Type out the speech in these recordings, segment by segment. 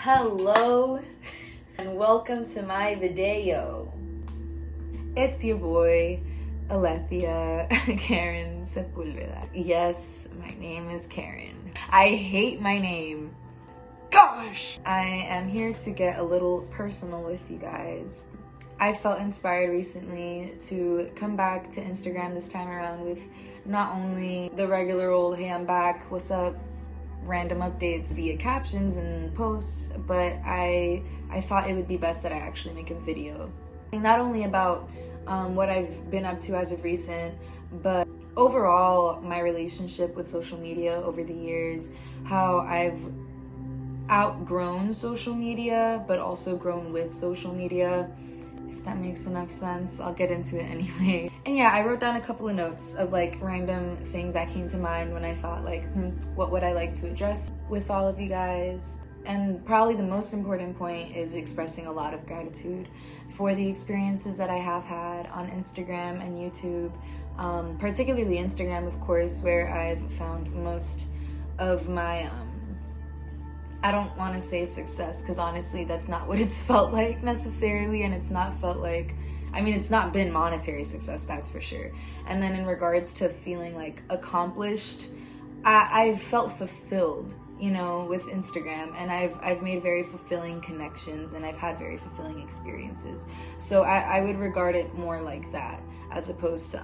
Hello and welcome to my video. It's your boy Alethea Karen Sepulveda. Yes, my name is Karen. I hate my name. Gosh! I am here to get a little personal with you guys. I felt inspired recently to come back to Instagram this time around with not only the regular old hey I'm back, what's up, random updates via captions and posts, but I thought it would be best that I actually make a video. Not only about what I've been up to as of recent, but overall my relationship with social media over the years, how I've outgrown social media, but also grown with social media. If that makes enough sense, I'll get into it anyway. And yeah, I wrote down a couple of notes of like random things that came to mind when I thought like, what would I like to address with all of you guys? And probably the most important point is expressing a lot of gratitude for the experiences that I have had on Instagram and YouTube, particularly Instagram, of course, where I've found most of my I don't want to say success, because honestly that's not what it's felt like necessarily, and it's not felt like, I mean, it's not been monetary success, that's for sure. And then in regards to feeling like accomplished, I've felt fulfilled, you know, with Instagram, and I've made very fulfilling connections, and I've had very fulfilling experiences. So I would regard it more like that, as opposed to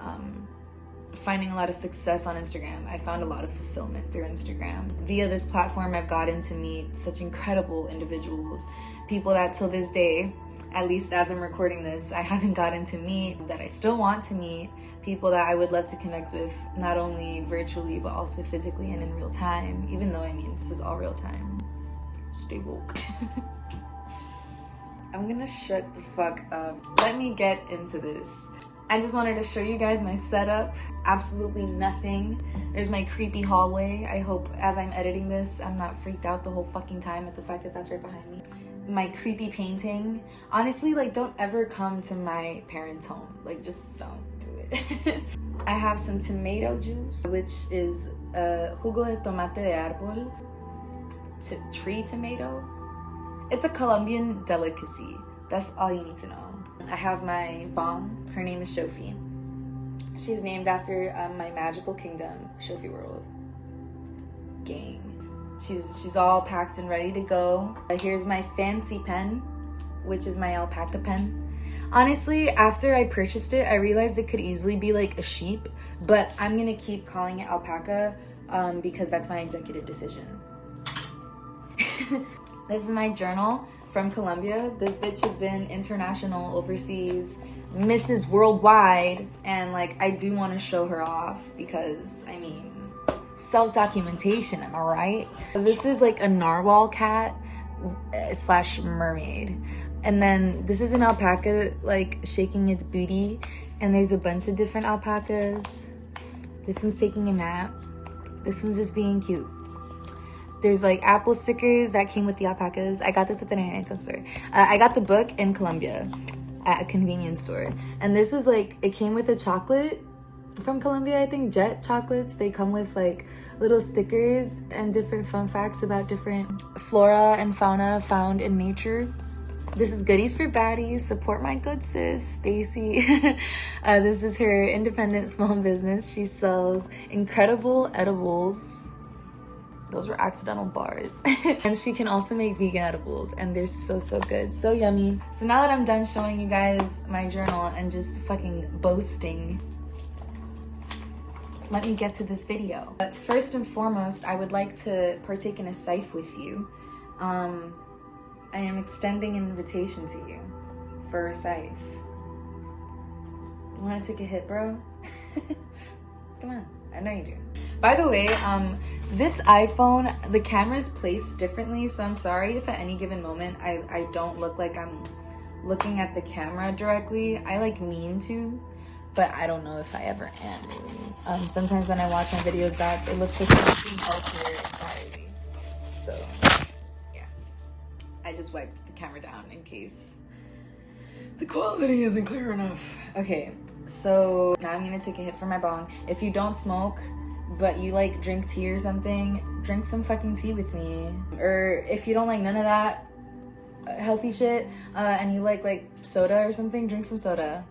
finding a lot of success on Instagram. I found a lot of fulfillment through Instagram. Via this platform, I've gotten to meet such incredible individuals, people that till this day, at least as I'm recording this, I haven't gotten to meet, that I still want to meet, people that I would love to connect with, not only virtually, but also physically and in real time, even though, I mean, this is all real time. Stay woke. I'm gonna shut the fuck up. Let me get into this. I just wanted to show you guys my setup. Absolutely nothing. There's my creepy hallway. I hope as I'm editing this, I'm not freaked out the whole fucking time at the fact that that's right behind me. My creepy painting. Honestly, like, don't ever come to my parents' home. Like, just don't do it. I have some tomato juice, which is jugo de tomate de árbol, tree tomato. It's a Colombian delicacy. That's all you need to know. I have my bong. Her name is Shofi. She's named after my magical kingdom, Shofi World. Gang. She's all packed and ready to go. Here's my fancy pen, which is my alpaca pen. Honestly, after I purchased it, I realized it could easily be like a sheep, but I'm gonna keep calling it alpaca because that's my executive decision. This is my journal from Colombia. This bitch has been international, overseas, Mrs. Worldwide, and like, I do want to show her off because, I mean, self-documentation, am I right? This is like a narwhal cat slash mermaid, and then this is an alpaca like shaking its booty, and there's a bunch of different alpacas. This one's taking a nap. This one's just being cute. There's like Apple stickers that came with the alpacas. I got this at the 99-cent store. I got the book in Colombia at a convenience store. And this was like, it came with a chocolate from Colombia, I think, Jet chocolates. They come with like little stickers and different fun facts about different flora and fauna found in nature. This is Goodies for Baddies. Support my good sis, Stacy. This is her independent small business. She sells incredible edibles. Those were accidental bars. And she can also make vegan edibles, and they're so good, so yummy. So now that I'm done showing you guys my journal and just fucking boasting, let me get to this video. But first and foremost, I would like to partake in a sife with you. I am extending an invitation to you for a sife. You wanna take a hit, bro? Come on, I know you do. By the way, this iPhone, the camera is placed differently, so I'm sorry if at any given moment I don't look like I'm looking at the camera directly. I like mean to, but I don't know if I ever am really. Sometimes when I watch my videos back, it looks like something elsewhere entirely. So, yeah. I just wiped the camera down in case the quality isn't clear enough. Okay, so now I'm gonna take a hit from my bong. If you don't smoke, but you like drink tea or something, drink some fucking tea with me. Or if you don't like none of that, healthy shit, and you like soda or something, drink some soda.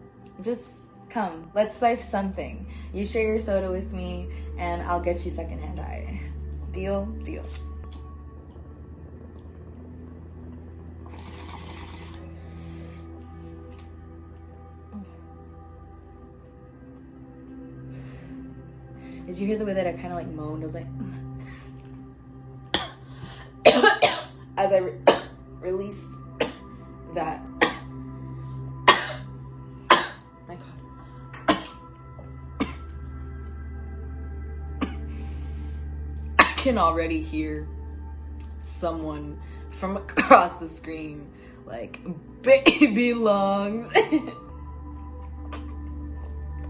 Just come, let's sipe something. You share your soda with me and I'll get you secondhand eye. Deal? Deal. Did you hear the way that I kind of like moaned? I was like as I released that. My God. I can already hear someone from across the screen like, baby lungs.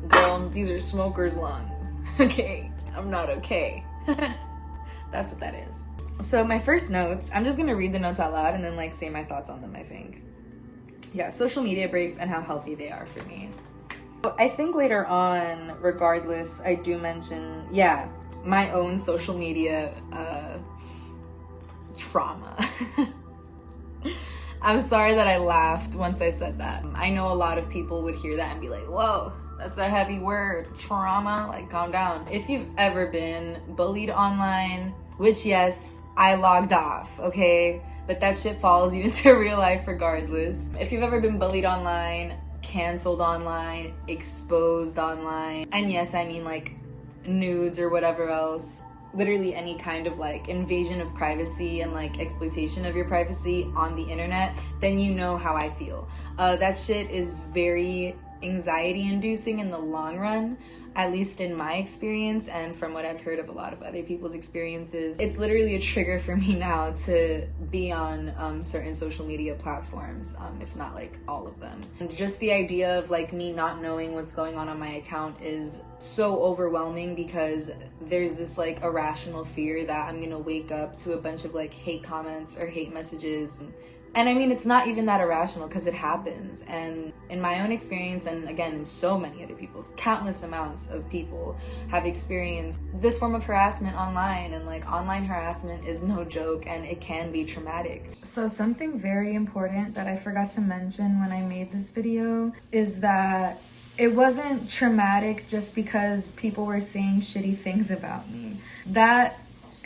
Girl, these are smoker's lungs. Okay, I'm not okay. That's what that is. So my first notes, I'm just gonna read the notes out loud and then like say my thoughts on them, I think. Yeah, social media breaks and how healthy they are for me. I think later on, regardless, I do mention, yeah, my own social media trauma. I'm sorry that I laughed once I said that. I know a lot of people would hear that and be like, whoa, that's a heavy word, trauma, like calm down. If you've ever been bullied online, which yes, I logged off, okay? But that shit follows you into real life regardless. If you've ever been bullied online, canceled online, exposed online, and yes, I mean like nudes or whatever else, literally any kind of like invasion of privacy and like exploitation of your privacy on the internet, then you know how I feel. That shit is very anxiety inducing in the long run, at least in my experience and from what I've heard of a lot of other people's experiences. It's literally a trigger for me now to be on certain social media platforms, if not like all of them. And just the idea of like me not knowing what's going on my account is so overwhelming because there's this like irrational fear that I'm gonna wake up to a bunch of like hate comments or hate messages. And I mean, it's not even that irrational because it happens. And in my own experience, and again, in so many other people's, countless amounts of people have experienced this form of harassment online. And like online harassment is no joke and it can be traumatic. So something very important that I forgot to mention when I made this video is that it wasn't traumatic just because people were saying shitty things about me. That,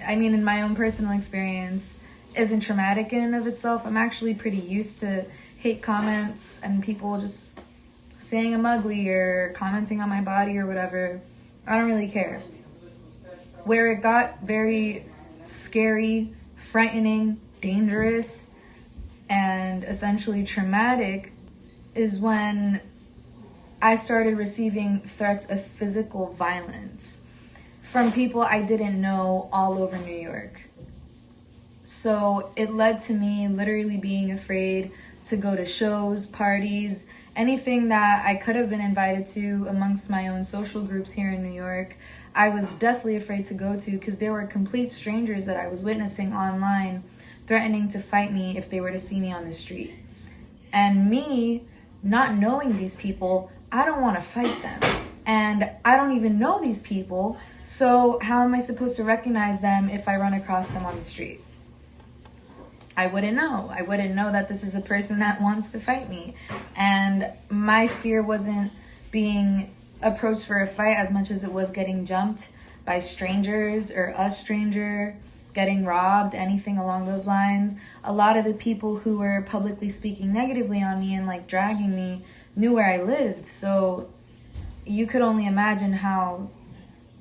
I mean, in my own personal experience, isn't traumatic in and of itself. I'm actually pretty used to hate comments and people just saying I'm ugly or commenting on my body or whatever. I don't really care. Where it got very scary, frightening, dangerous, and essentially traumatic is when I started receiving threats of physical violence from people I didn't know all over New York. So it led to me literally being afraid to go to shows, parties, anything that I could have been invited to amongst my own social groups here in New York. I was deathly afraid to go to because there were complete strangers that I was witnessing online threatening to fight me if they were to see me on the street. And me, not knowing these people, I don't want to fight them. And I don't even know these people, so how am I supposed to recognize them if I run across them on the street? I wouldn't know. I wouldn't know that this is a person that wants to fight me. And my fear wasn't being approached for a fight as much as it was getting jumped by strangers or a stranger, getting robbed, anything along those lines. A lot of the people who were publicly speaking negatively on me and like dragging me knew where I lived. So you could only imagine how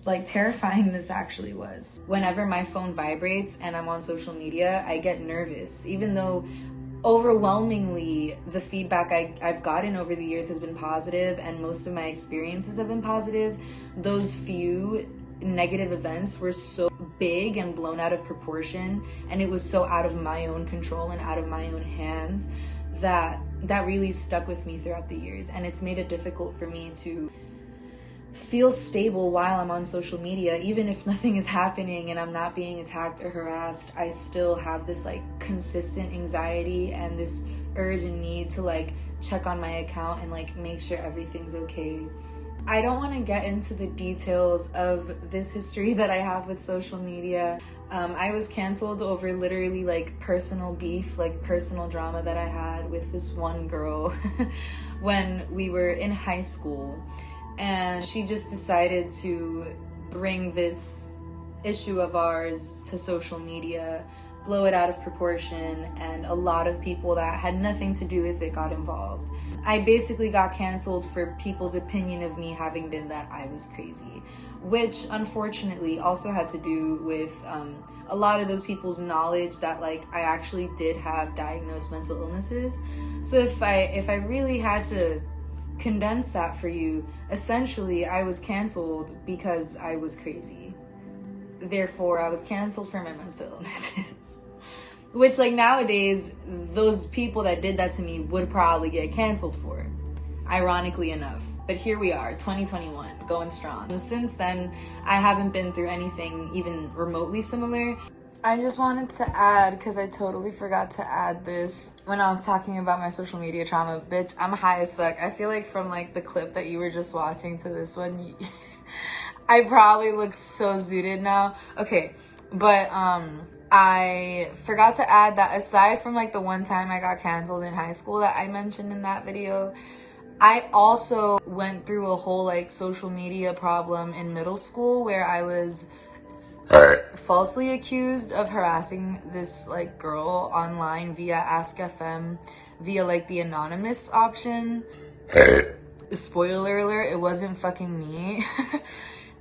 like terrifying this actually was. Whenever my phone vibrates and I'm on social media, I get nervous, even though overwhelmingly the feedback I've gotten over the years has been positive and most of my experiences have been positive. Those few negative events were so big and blown out of proportion, and it was so out of my own control and out of my own hands that really stuck with me throughout the years. And it's made it difficult for me to feel stable while I'm on social media. Even if nothing is happening and I'm not being attacked or harassed, I still have this like consistent anxiety and this urge and need to like check on my account and like make sure everything's okay. I don't want to get into the details of this history that I have with social media. I was canceled over literally like personal beef, like personal drama that I had with this one girl when we were in high school. And she just decided to bring this issue of ours to social media, blow it out of proportion, and a lot of people that had nothing to do with it got involved. I basically got canceled for people's opinion of me having been that I was crazy, which unfortunately also had to do with a lot of those people's knowledge that like I actually did have diagnosed mental illnesses. So if I really had to condense that for you, essentially I was canceled because I was crazy. Therefore, I was canceled for my mental illnesses. Which, like, nowadays, those people that did that to me would probably get canceled for, ironically enough. But here we are, 2021, going strong. And since then, I haven't been through anything even remotely similar. I just wanted to add, because I totally forgot to add this when I was talking about my social media trauma. Bitch, I'm high as fuck. I feel like from, like, the clip that you were just watching to this one, I probably look so zooted now. Okay, but, I forgot to add that aside from like the one time I got canceled in high school that I mentioned in that video, I also went through a whole like social media problem in middle school where I was falsely accused of harassing this like girl online via Ask FM, via like the anonymous option. Spoiler alert, it wasn't fucking me.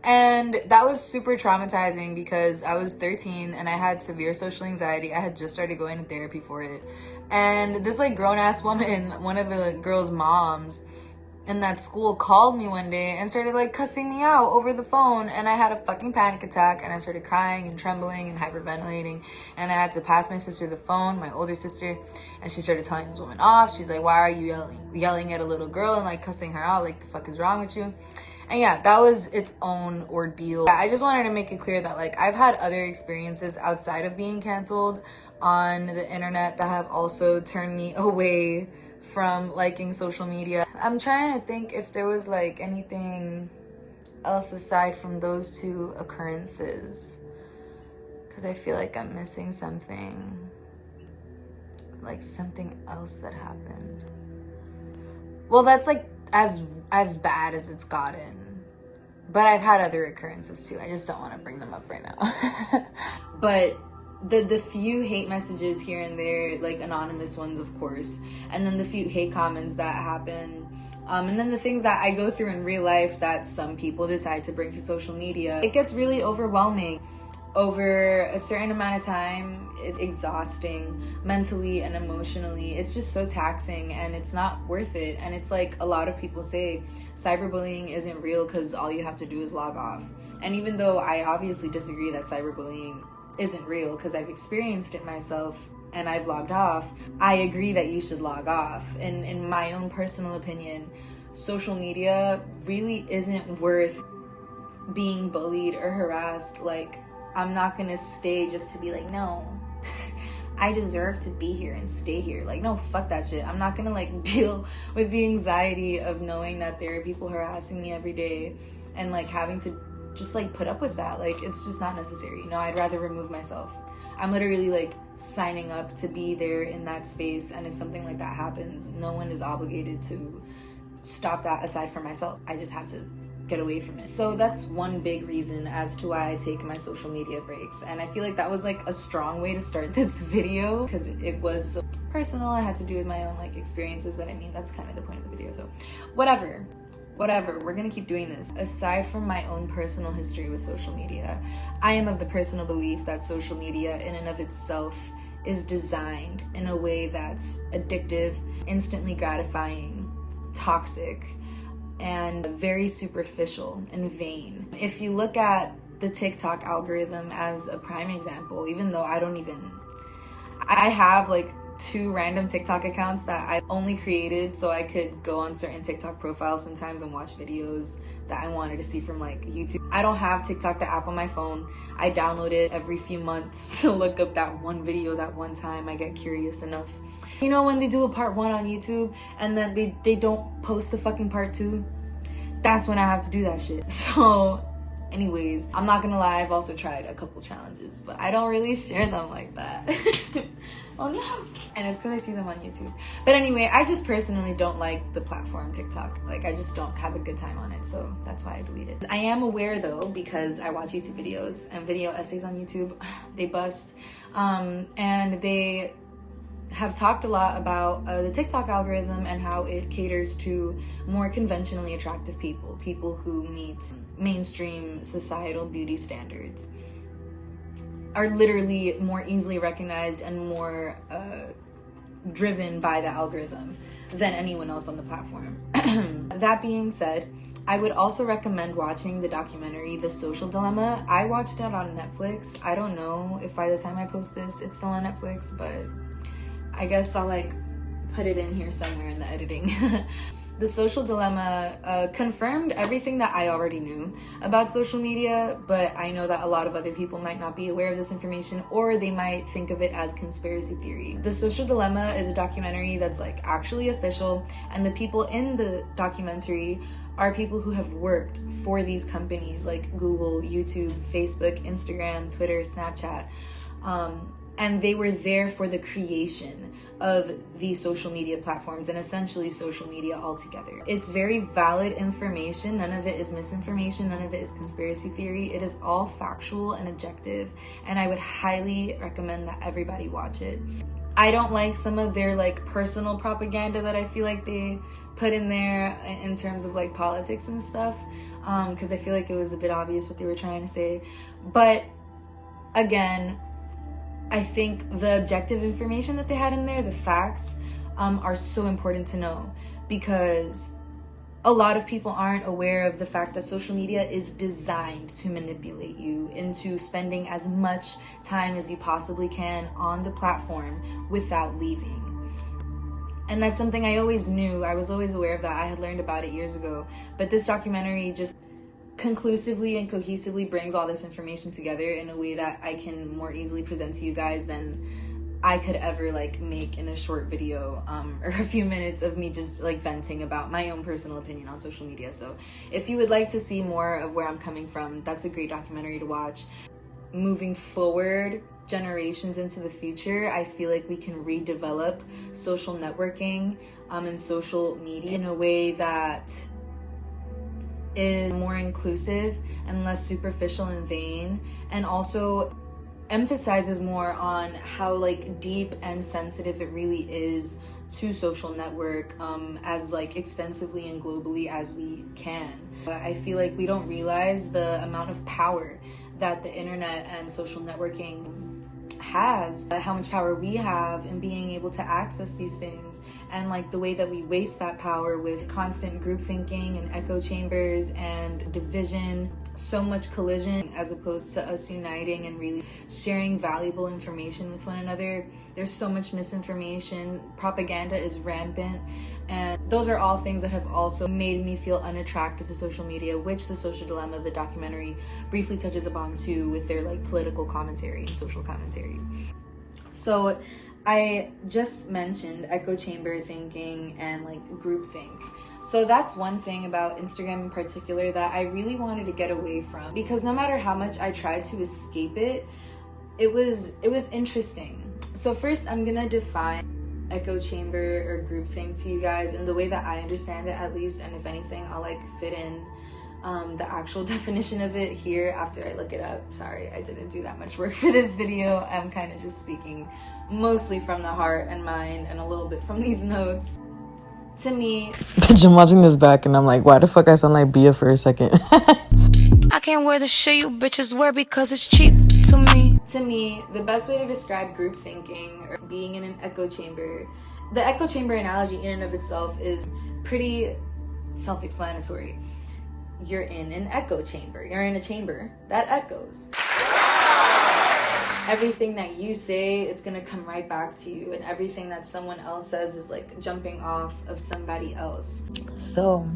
And that was super traumatizing because I was 13 and I had severe social anxiety. I had just started going to therapy for it. And this like grown-ass woman, one of the girl's moms in that school, called me one day and started like cussing me out over the phone. And I had a fucking panic attack and I started crying and trembling and hyperventilating. And I had to pass my sister the phone, my older sister, and she started telling this woman off. She's like, why are you yelling at a little girl and like cussing her out? Like, the fuck is wrong with you? And yeah, that was its own ordeal. I just wanted to make it clear that like I've had other experiences outside of being canceled on the internet that have also turned me away from liking social media. I'm trying to think if there was like anything else aside from those two occurrences, because I feel like I'm missing something, like something else that happened. Well, that's like as bad as it's gotten. But I've had other occurrences too. I just don't want to bring them up right now. But the few hate messages here and there, like anonymous ones, of course, and then the few hate comments that happen, and then the things that I go through in real life that some people decide to bring to social media, it gets really overwhelming. Over a certain amount of time, it's exhausting mentally and emotionally. It's just so taxing and it's not worth it. And it's like a lot of people say cyberbullying isn't real because all you have to do is log off. And even though I obviously disagree that cyberbullying isn't real because I've experienced it myself and I've logged off, I agree that you should log off. And in my own personal opinion, social media really isn't worth being bullied or harassed. Like, I'm not gonna stay just to be like, no, I deserve to be here and stay here. Like, no, fuck that shit. I'm not gonna like deal with the anxiety of knowing that there are people harassing me every day and like having to just like put up with that. Like, it's just not necessary. You know, I'd rather remove myself. I'm literally like signing up to be there in that space, and if something like that happens, no one is obligated to stop that aside from myself. I just have to get away from it. So that's one big reason as to why I take my social media breaks. And I feel like that was like a strong way to start this video because it was so personal. I had to do with my own like experiences, but I mean, that's kind of the point of the video. So whatever, we're gonna keep doing this. Aside from my own personal history with social media, I am of the personal belief that social media in and of itself is designed in a way that's addictive, instantly gratifying, toxic, and very superficial and vain. If you look at the TikTok algorithm as a prime example, even though I have like 2 random TikTok accounts that I only created so I could go on certain TikTok profiles sometimes and watch videos that I wanted to see from like YouTube. I don't have TikTok the app on my phone. I download it every few months to look up that one video that one time I get curious enough. You know when they do a part 1 on YouTube and then they don't post the fucking part 2? That's when I have to do that shit. So Anyways, I'm not gonna lie, I've also tried a couple challenges, but I don't really share them like that. Oh no. And it's because I see them on YouTube. But anyway, I just personally don't like the platform TikTok. Like, I just don't have a good time on it, so that's why I deleted it. I am aware though, because I watch YouTube videos and video essays on YouTube, they bust. And they have talked a lot about the TikTok algorithm and how it caters to more conventionally attractive people who meet mainstream societal beauty standards, are literally more easily recognized and more driven by the algorithm than anyone else on the platform. That being said, I would also recommend watching the documentary The Social Dilemma. I watched it on Netflix. I don't know if by the time I post this it's still on Netflix, but I guess I'll like put it in here somewhere in the editing. The Social Dilemma confirmed everything that I already knew about social media, but I know that a lot of other people might not be aware of this information, or they might think of it as conspiracy theory. The Social Dilemma is a documentary that's like actually official, and the people in the documentary are people who have worked for these companies like Google, YouTube, Facebook, Instagram, Twitter, Snapchat. And they were there for the creation of these social media platforms and essentially social media altogether. It's very valid information. None of it is misinformation. None of it is conspiracy theory. It is all factual and objective. And I would highly recommend that everybody watch it. I don't like some of their like personal propaganda that I feel like they put in there in terms of like politics and stuff, because I feel like it was a bit obvious what they were trying to say. But again, I think the objective information that they had in there, the facts, are so important to know, because a lot of people aren't aware of the fact that social media is designed to manipulate you into spending as much time as you possibly can on the platform without leaving. And that's something I always knew. I was always aware of that. I had learned about it years ago. But this documentary just conclusively and cohesively brings all this information together in a way that I can more easily present to you guys than I could ever like make in a short video or a few minutes of me just like venting about my own personal opinion on social media. So if you would like to see more of where I'm coming from, that's a great documentary to watch. Moving forward, generations into the future, I feel like we can redevelop social networking and social media in a way that is more inclusive and less superficial and vain, and also emphasizes more on how like deep and sensitive it really is to social network as like extensively and globally as we can. But I feel like we don't realize the amount of power that the internet and social networking has, how much power we have in being able to access these things, and like the way that we waste that power with constant group thinking and echo chambers and division, so much collision as opposed to us uniting and really sharing valuable information with one another. There's so much misinformation, propaganda is rampant, and those are all things that have also made me feel unattracted to social media, which The Social Dilemma, the documentary, briefly touches upon too with their like political commentary and social commentary. So I just mentioned echo chamber thinking and like groupthink. So that's one thing about Instagram in particular that I really wanted to get away from, because no matter how much I tried to escape it, it was interesting. So first I'm gonna define echo chamber or groupthink to you guys in the way that I understand it, at least, and if anything I'll like fit in the actual definition of it here after I look it up. Sorry, I didn't do that much work for this video. I'm kind of just speaking mostly from the heart and mind and a little bit from these notes. To me, bitch, I'm watching this back and I'm like, why the fuck I sound like Bia for a second? I can't wear the shit you bitches wear because it's cheap to me. To me, the best way to describe group thinking or being in an echo chamber, the echo chamber analogy in and of itself is pretty self-explanatory. You're in an echo chamber. You're in a chamber that echoes. Everything that you say, it's gonna come right back to you, and everything that someone else says is like jumping off of somebody else. So,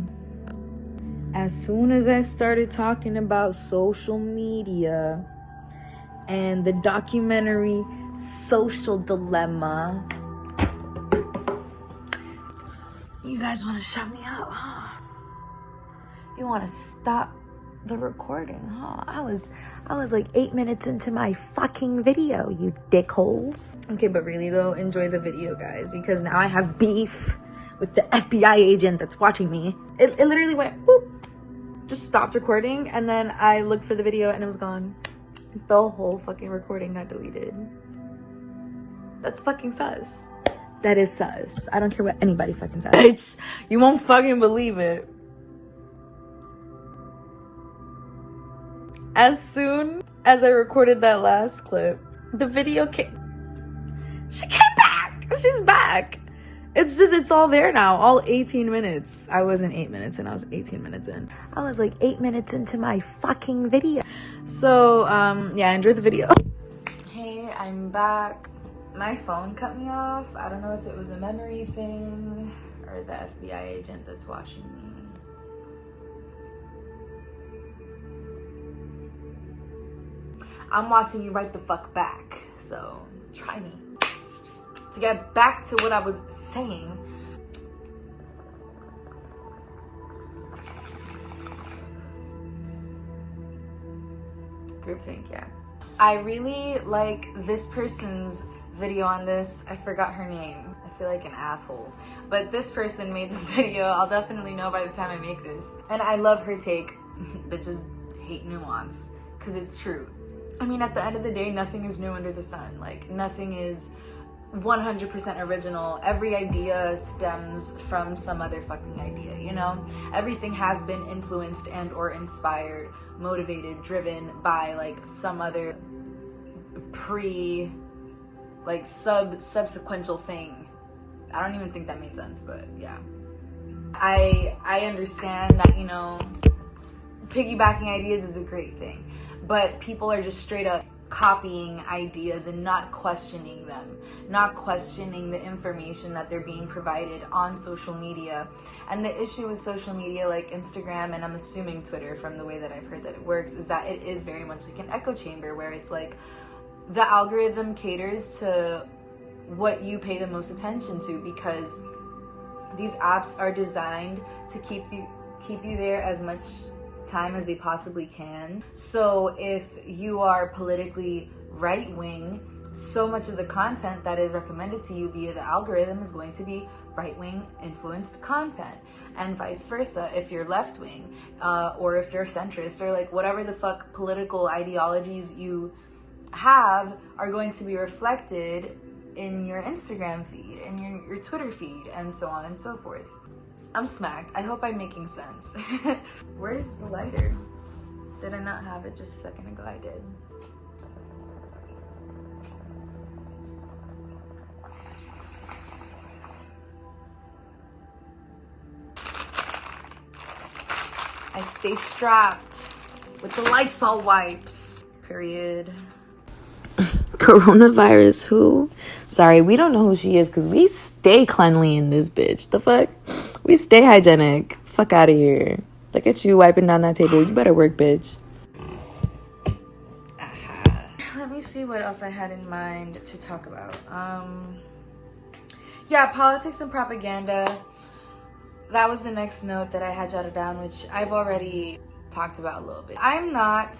as soon as I started talking about social media and the documentary Social Dilemma, you guys want to shut me up, huh? You want to stop the recording, huh? I was like 8 minutes into my fucking video, you dickholes. Okay, but really though, enjoy the video, guys, because now I have beef with the FBI agent that's watching me. It literally went boop, just stopped recording, and then I looked for the video and it was gone. The whole fucking recording got deleted. That's fucking sus. That is sus. I don't care what anybody fucking says. Bitch, you won't fucking believe it. As soon as I recorded that last clip, the video came. She came back. She's back. It's all there now. All 18 minutes. I wasn't 8 minutes in. I was 18 minutes in. I was like 8 minutes into my fucking video. So, yeah, enjoy the video. Hey, I'm back. My phone cut me off. I don't know if it was a memory thing or the FBI agent that's watching me. I'm watching you right the fuck back, so try me. To get back to what I was saying, groupthink, yeah. I really like this person's video on this. I forgot her name. I feel like an asshole. But this person made this video. I'll definitely know by the time I make this. And I love her take. Bitches hate nuance, because it's true. I mean, at the end of the day, nothing is new under the sun. Like, nothing is 100% original. Every idea stems from some other fucking idea, you know? Everything has been influenced and or inspired, motivated, driven by like some other subsequential thing. I don't even think that made sense, but yeah. I understand that, you know, piggybacking ideas is a great thing, but people are just straight up copying ideas and not questioning them, not questioning the information that they're being provided on social media. And the issue with social media like Instagram, and I'm assuming Twitter from the way that I've heard that it works, is that it is very much like an echo chamber where it's like the algorithm caters to what you pay the most attention to, because these apps are designed to keep you there as much time as they possibly can. So if you are politically right-wing, so much of the content that is recommended to you via the algorithm is going to be right-wing influenced content, and vice versa. If you're left-wing or if you're centrist, or like whatever the fuck political ideologies you have are going to be reflected in your Instagram feed and your Twitter feed, and so on and so forth. I'm smacked. I hope I'm making sense. Where's the lighter? Did I not have it just a second ago? I did. I stay strapped with the Lysol wipes. Period. Coronavirus who? Sorry, we don't know who she is because we stay cleanly in this bitch. The fuck? We stay hygienic. Fuck out of here. Look at you wiping down that table. You better work, bitch. Let me see what else I had in mind to talk about. Yeah, politics and propaganda. That was the next note that I had jotted down, which I've already talked about a little bit. I'm not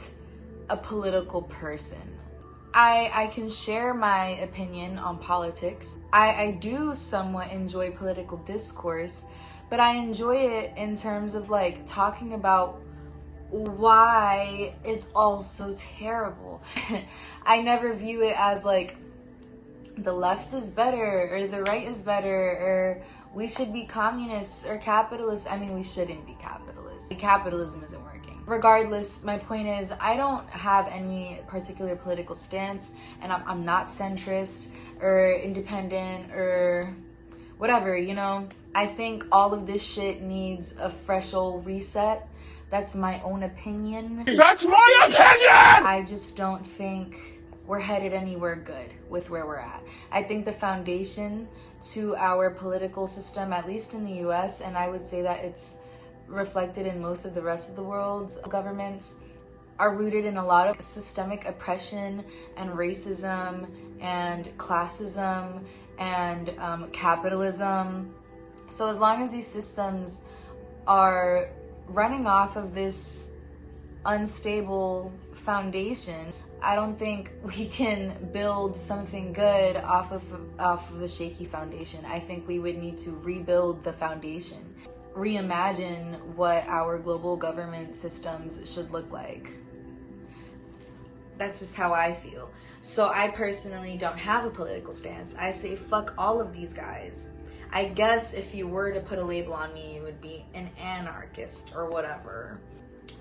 a political person. I can share my opinion on politics. I do somewhat enjoy political discourse, but I enjoy it in terms of like talking about why it's all so terrible. I never view it as like the left is better or the right is better or we should be communists or capitalists. I mean, we shouldn't be capitalists. Capitalism isn't working. Regardless, my point is I don't have any particular political stance, and I'm not centrist or independent or whatever, you know? I think all of this shit needs a fresh old reset. That's my own opinion. That's my opinion! I just don't think we're headed anywhere good with where we're at. I think the foundation to our political system, at least in the US, and I would say that it's reflected in most of the rest of the world's governments, are rooted in a lot of systemic oppression and racism and classism and capitalism. So as long as these systems are running off of this unstable foundation. I don't think we can build something good off of a shaky foundation. I think we would need to rebuild the foundation, reimagine what our global government systems should look like. That's just how I feel. So I personally don't have a political stance. I say fuck all of these guys. I guess if you were to put a label on me, it would be an anarchist or whatever.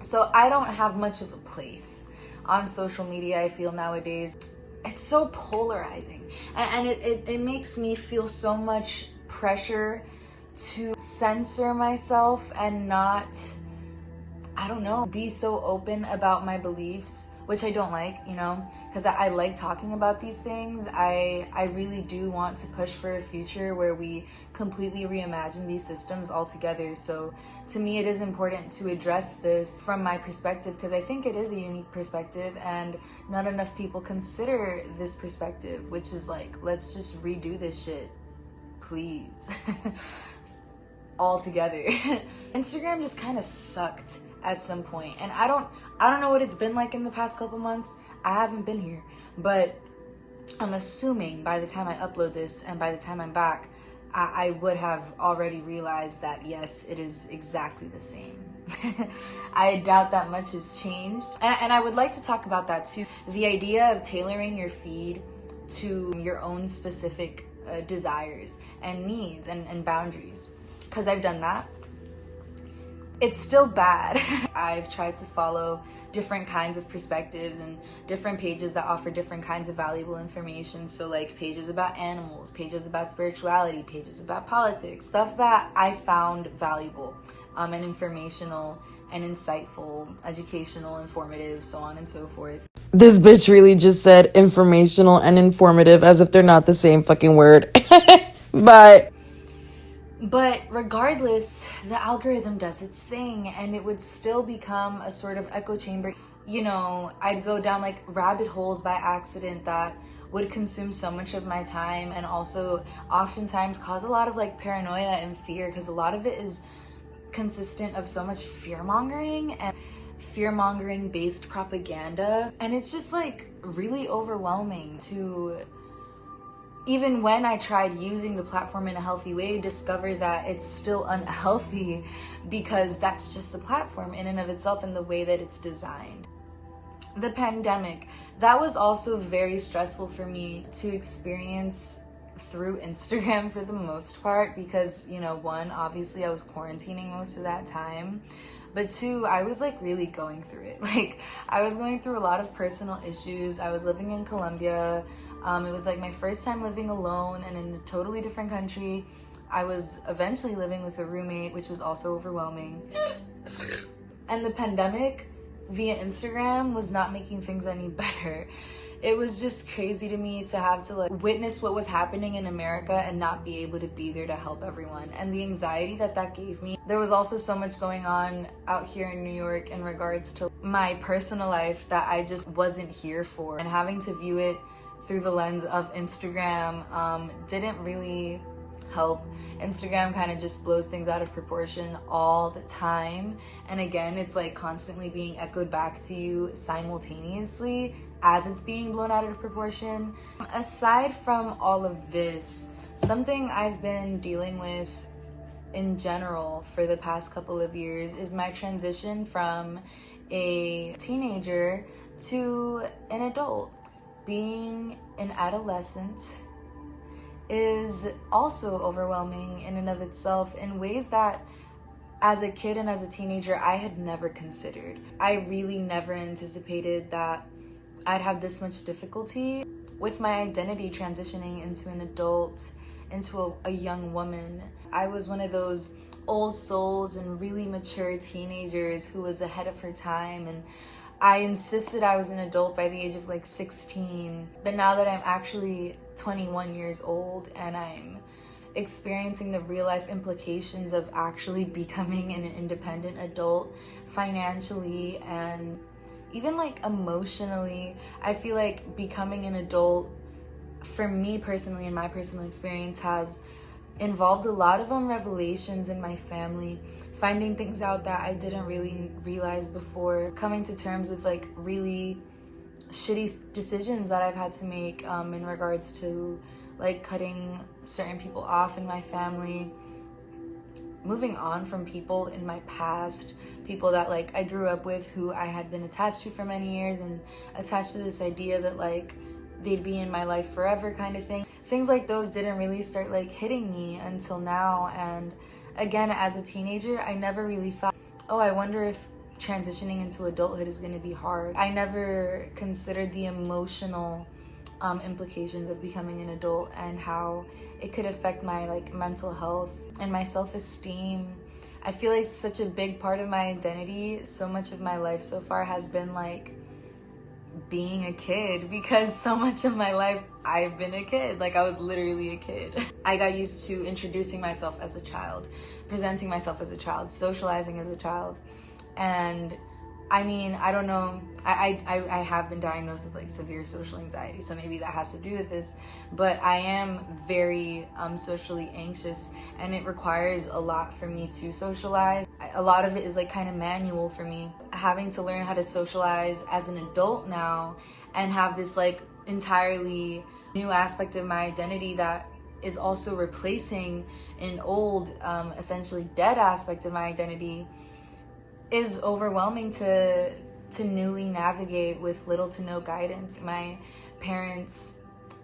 So I don't have much of a place on social media, I feel, nowadays. It's so polarizing. And it makes me feel so much pressure to censor myself and not, I don't know, be so open about my beliefs, which I don't like, you know, because I like talking about these things. I really do want to push for a future where we completely reimagine these systems altogether. So to me, it is important to address this from my perspective, because I think it is a unique perspective and not enough people consider this perspective, which is like, let's just redo this shit, please. All together. Instagram just kind of sucked at some point, and I don't know what it's been like in the past couple months. I haven't been here, but I'm assuming by the time I upload this and by the time I'm back, I would have already realized that yes, it is exactly the same. I doubt that much has changed, and I would like to talk about that too. The idea of tailoring your feed to your own specific desires and needs and boundaries, because I've done that. It's still bad. I've tried to follow different kinds of perspectives and different pages that offer different kinds of valuable information. So like pages about animals, pages about spirituality, pages about politics, stuff that I found valuable and informational and insightful, educational, informative, so on and so forth. This bitch really just said informational and informative as if they're not the same fucking word. But regardless, the algorithm does its thing, and it would still become a sort of echo chamber. You know, I'd go down like rabbit holes by accident that would consume so much of my time, and also oftentimes cause a lot of like paranoia and fear, because a lot of it is consistent of so much fear-mongering and fear-mongering based propaganda, and it's just like really overwhelming to, even when I tried using the platform in a healthy way, discover that it's still unhealthy, because that's just the platform in and of itself and the way that it's designed. The pandemic, that was also very stressful for me to experience through Instagram for the most part, because, you know, one, obviously I was quarantining most of that time, but two, I was like really going through it. Like, I was going through a lot of personal issues. I was living in Colombia. It was like my first time living alone and in a totally different country. I was eventually living with a roommate, which was also overwhelming. And the pandemic via Instagram was not making things any better. It was just crazy to me to have to like witness what was happening in America and not be able to be there to help everyone, and the anxiety that that gave me. There was also so much going on out here in New York in regards to my personal life that I just wasn't here for, and having to view it through the lens of Instagram didn't really help. Instagram kind of just blows things out of proportion all the time, and again, it's like constantly being echoed back to you simultaneously as it's being blown out of proportion. Aside from all of this, something I've been dealing with in general for the past couple of years is my transition from a teenager to an adult. Being an adolescent is also overwhelming in and of itself in ways that as a kid and as a teenager I had never considered. I really never anticipated that I'd have this much difficulty with my identity transitioning into an adult, into a young woman. I was one of those old souls and really mature teenagers who was ahead of her time, and I insisted I was an adult by the age of like 16. But now that I'm actually 21 years old and I'm experiencing the real life implications of actually becoming an independent adult financially and even like emotionally, I feel like becoming an adult for me personally, in my personal experience, has involved a lot of revelations in my family, finding things out that I didn't really realize before, coming to terms with like really shitty decisions that I've had to make in regards to like cutting certain people off in my family, moving on from people in my past, people that like I grew up with who I had been attached to for many years, and attached to this idea that like they'd be in my life forever kind of thing. Things like those didn't really start like hitting me until now. And again, as a teenager, I never really thought, oh, I wonder if transitioning into adulthood is going to be hard. I never considered the emotional implications of becoming an adult and how it could affect my like mental health and my self-esteem. I feel like such a big part of my identity, so much of my life so far has been like being a kid, because so much of my life I've been a kid. Like I was literally a kid. I got used to introducing myself as a child, presenting myself as a child, socializing as a child. And I mean, I don't know, I have been diagnosed with like severe social anxiety, so maybe that has to do with this, but I am very socially anxious, and it requires a lot for me to socialize. A lot of it is like kind of manual for me. Having to learn how to socialize as an adult now and have this like entirely new aspect of my identity that is also replacing an old, essentially dead aspect of my identity is overwhelming to newly navigate with little to no guidance. My parents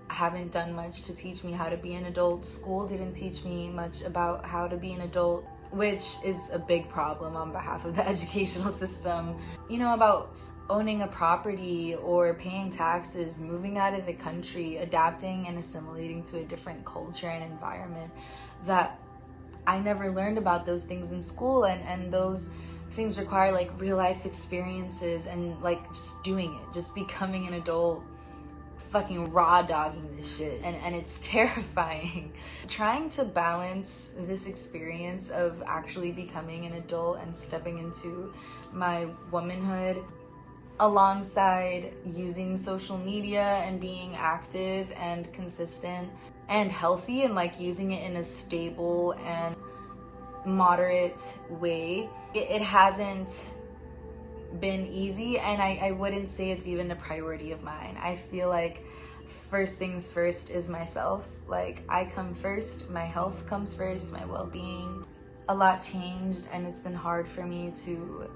haven't done much to teach me how to be an adult. School didn't teach me much about how to be an adult, which is a big problem on behalf of the educational system. You know, about owning a property or paying taxes, moving out of the country, adapting and assimilating to a different culture and environment, that I never learned about those things in school, and those things require like real life experiences and like just doing it, just becoming an adult, fucking raw dogging this shit, and it's terrifying. Trying to balance this experience of actually becoming an adult and stepping into my womanhood alongside using social media and being active and consistent and healthy, and like using it in a stable and moderate way, it hasn't been easy, and I wouldn't say it's even a priority of mine. I feel like first things first is myself. Like I come first, my health comes first, my well-being. A lot changed, and it's been hard for me to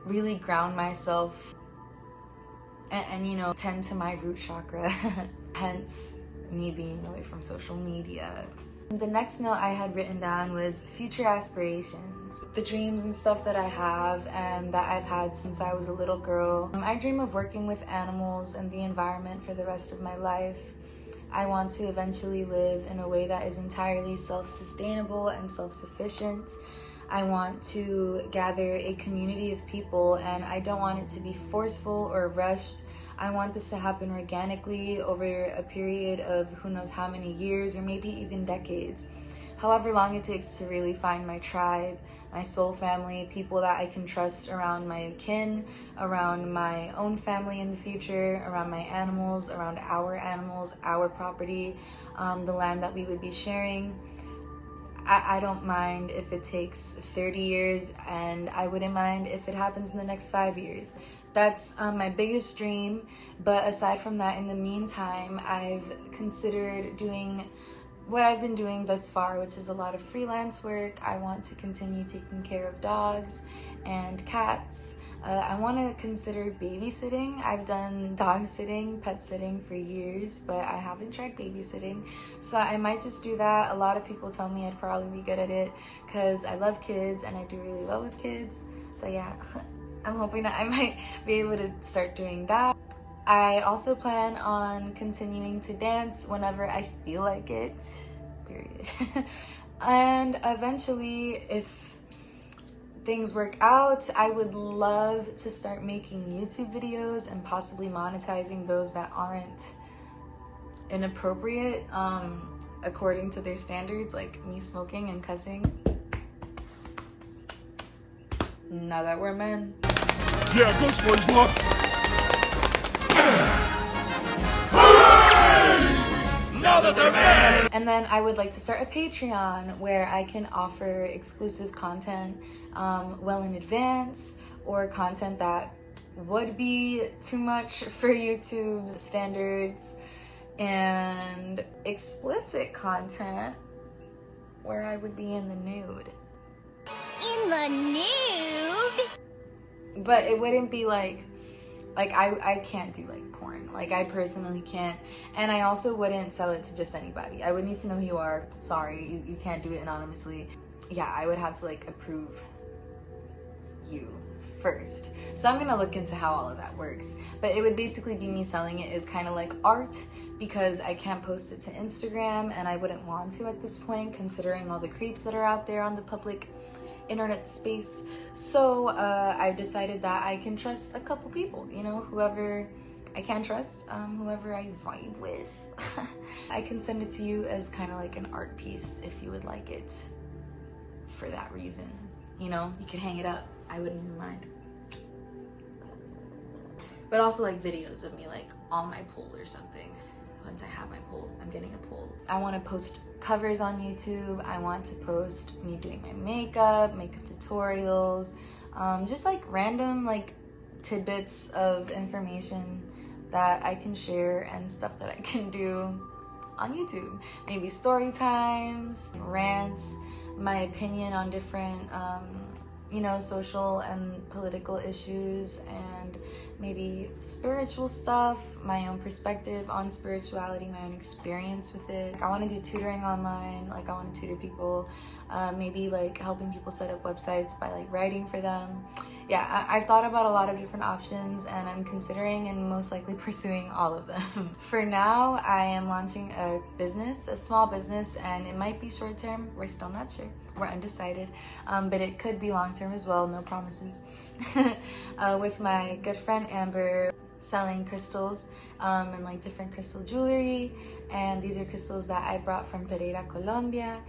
really ground myself and you know, tend to my root chakra. Hence me being away from social media. The next note I had written down was future aspirations. The dreams and stuff that I have and that I've had since I was a little girl. I dream of working with animals and the environment for the rest of my life. I want to eventually live in a way that is entirely self-sustainable and self-sufficient. I want to gather a community of people, and I don't want it to be forceful or rushed. I want this to happen organically over a period of who knows how many years, or maybe even decades. However long it takes to really find my tribe, my soul family, people that I can trust around my kin, around my own family in the future, around my animals, around our property, the land that we would be sharing. I don't mind if it takes 30 years, and I wouldn't mind if it happens in the next 5 years. That's my biggest dream. But aside from that, in the meantime, I've considered doing what I've been doing thus far, which is a lot of freelance work. I want to continue taking care of dogs and cats. I want to consider babysitting. I've done dog sitting, pet sitting for years, but I haven't tried babysitting. So I might just do that. A lot of people tell me I'd probably be good at it because I love kids and I do really well with kids. So yeah, I'm hoping that I might be able to start doing that. I also plan on continuing to dance whenever I feel like it, period. And eventually, if things work out, I would love to start making YouTube videos and possibly monetizing those that aren't inappropriate according to their standards, like me smoking and cussing. Now that we're men. Yeah, go SpongeBob! Now And then I would like to start a Patreon where I can offer exclusive content well in advance, or content that would be too much for YouTube's standards, and explicit content where I would be in the nude. In the nude? But it wouldn't be like I can't do like porn. Like, I personally can't. And I also wouldn't sell it to just anybody. I would need to know who you are. Sorry, you can't do it anonymously. Yeah, I would have to like approve you first. So I'm gonna look into how all of that works. But it would basically be me selling it as kind of like art, because I can't post it to Instagram, and I wouldn't want to at this point, considering all the creeps that are out there on the public internet space. So I've decided that I can trust a couple people, you know, whoever I can trust, whoever I vibe with. I can send it to you as kind of like an art piece if you would like it for that reason. You know, you could hang it up. I wouldn't even mind. But also like videos of me like on my pole or something. Once I have my pole, I'm getting a pole. I want to post covers on YouTube. I want to post me doing my makeup tutorials, just like random like tidbits of information that I can share and stuff that I can do on YouTube. Maybe story times, rants, my opinion on different you know, social and political issues, and maybe spiritual stuff, my own perspective on spirituality, my own experience with it. I want to do tutoring online. Like, I want to tutor people, maybe like helping people set up websites by like writing for them. Yeah, I've thought about a lot of different options, and I'm considering and most likely pursuing all of them. For now, I am launching a business, a small business, and it might be short term. We're still not sure. We're undecided, but it could be long term as well. No promises. With my good friend Amber, selling crystals and like different crystal jewelry, and these are crystals that I brought from Pereira, Colombia.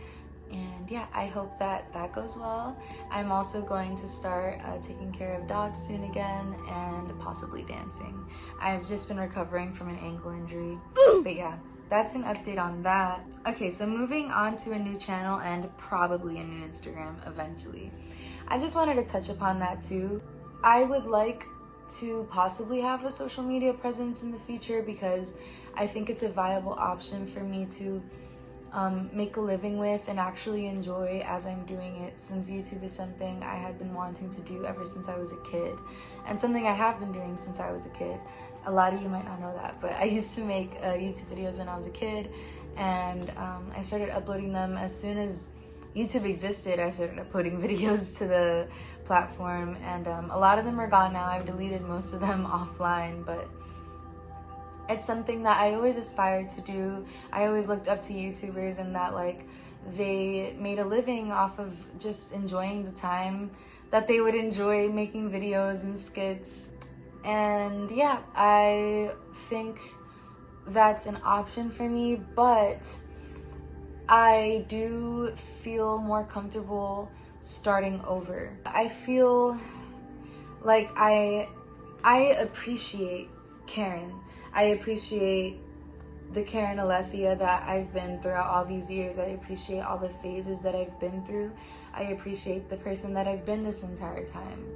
And yeah, I hope that that goes well. I'm also going to start taking care of dogs soon again, and possibly dancing. I've just been recovering from an ankle injury. But yeah, that's an update on that. Okay, so moving on to a new channel and probably a new Instagram eventually. I just wanted to touch upon that too. I would like to possibly have a social media presence in the future, because I think it's a viable option for me to make a living with and actually enjoy as I'm doing it, since YouTube is something I had been wanting to do ever since I was a kid, and something I have been doing since I was a kid. A lot of you might not know that, but I used to make YouTube videos when I was a kid, and I started uploading them as soon as YouTube existed. I started uploading videos to the platform, and a lot of them are gone now. I've deleted most of them offline, but it's something that I always aspired to do. I always looked up to YouTubers, and that like they made a living off of just enjoying the time that they would enjoy making videos and skits. And yeah, I think that's an option for me, but I do feel more comfortable starting over. I feel like I appreciate Karen. I appreciate the Karen Alethea that I've been throughout all these years. I appreciate all the phases that I've been through. I appreciate the person that I've been this entire time,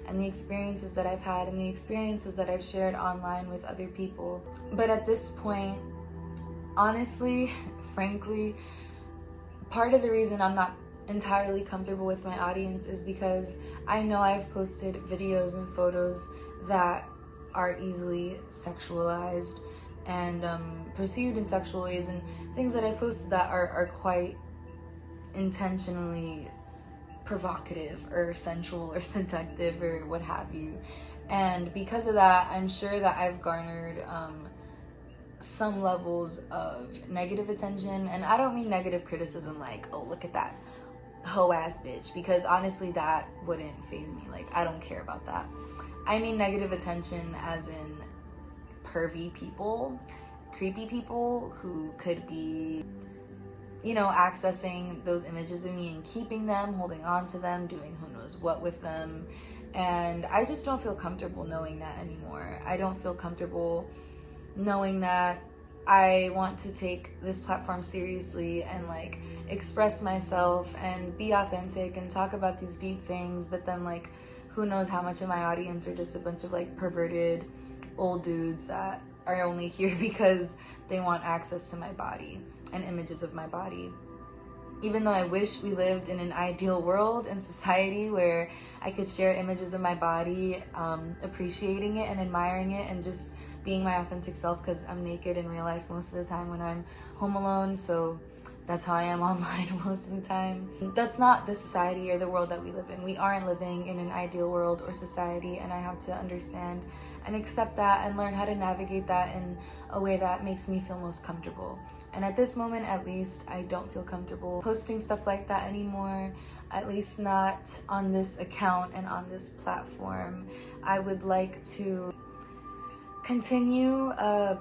and the experiences that I've had, and the experiences that I've shared online with other people. But at this point, honestly, frankly, part of the reason I'm not entirely comfortable with my audience is because I know I've posted videos and photos that are easily sexualized and perceived in sexual ways, and things that I posted that are quite intentionally provocative or sensual or seductive or what have you. And because of that, I'm sure that I've garnered some levels of negative attention. And I don't mean negative criticism like, oh, look at that hoe ass bitch, because honestly that wouldn't faze me. Like, I don't care about that. I mean negative attention as in pervy people, creepy people who could be, you know, accessing those images of me and keeping them, holding on to them, doing who knows what with them. And I just don't feel comfortable knowing that anymore. I don't feel comfortable knowing that I want to take this platform seriously and like express myself and be authentic and talk about these deep things, but then like who knows how much of my audience are just a bunch of like perverted old dudes that are only here because they want access to my body and images of my body. Even though I wish we lived in an ideal world and society where I could share images of my body, appreciating it and admiring it and just being my authentic self, because I'm naked in real life most of the time when I'm home alone, so that's how I am online most of the time. That's not the society or the world that we live in. We aren't living in an ideal world or society, and I have to understand and accept that and learn how to navigate that in a way that makes me feel most comfortable. And at this moment, at least, I don't feel comfortable posting stuff like that anymore, at least not on this account and on this platform. I would like to continue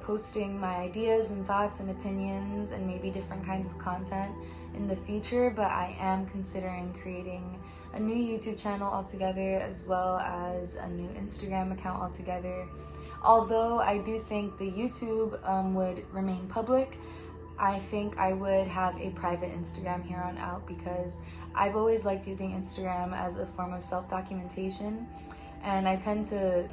posting my ideas and thoughts and opinions and maybe different kinds of content in the future, but I am considering creating a new YouTube channel altogether, as well as a new Instagram account altogether. Although I do think the YouTube would remain public, I think I would have a private Instagram here on out, because I've always liked using Instagram as a form of self-documentation, and I tend to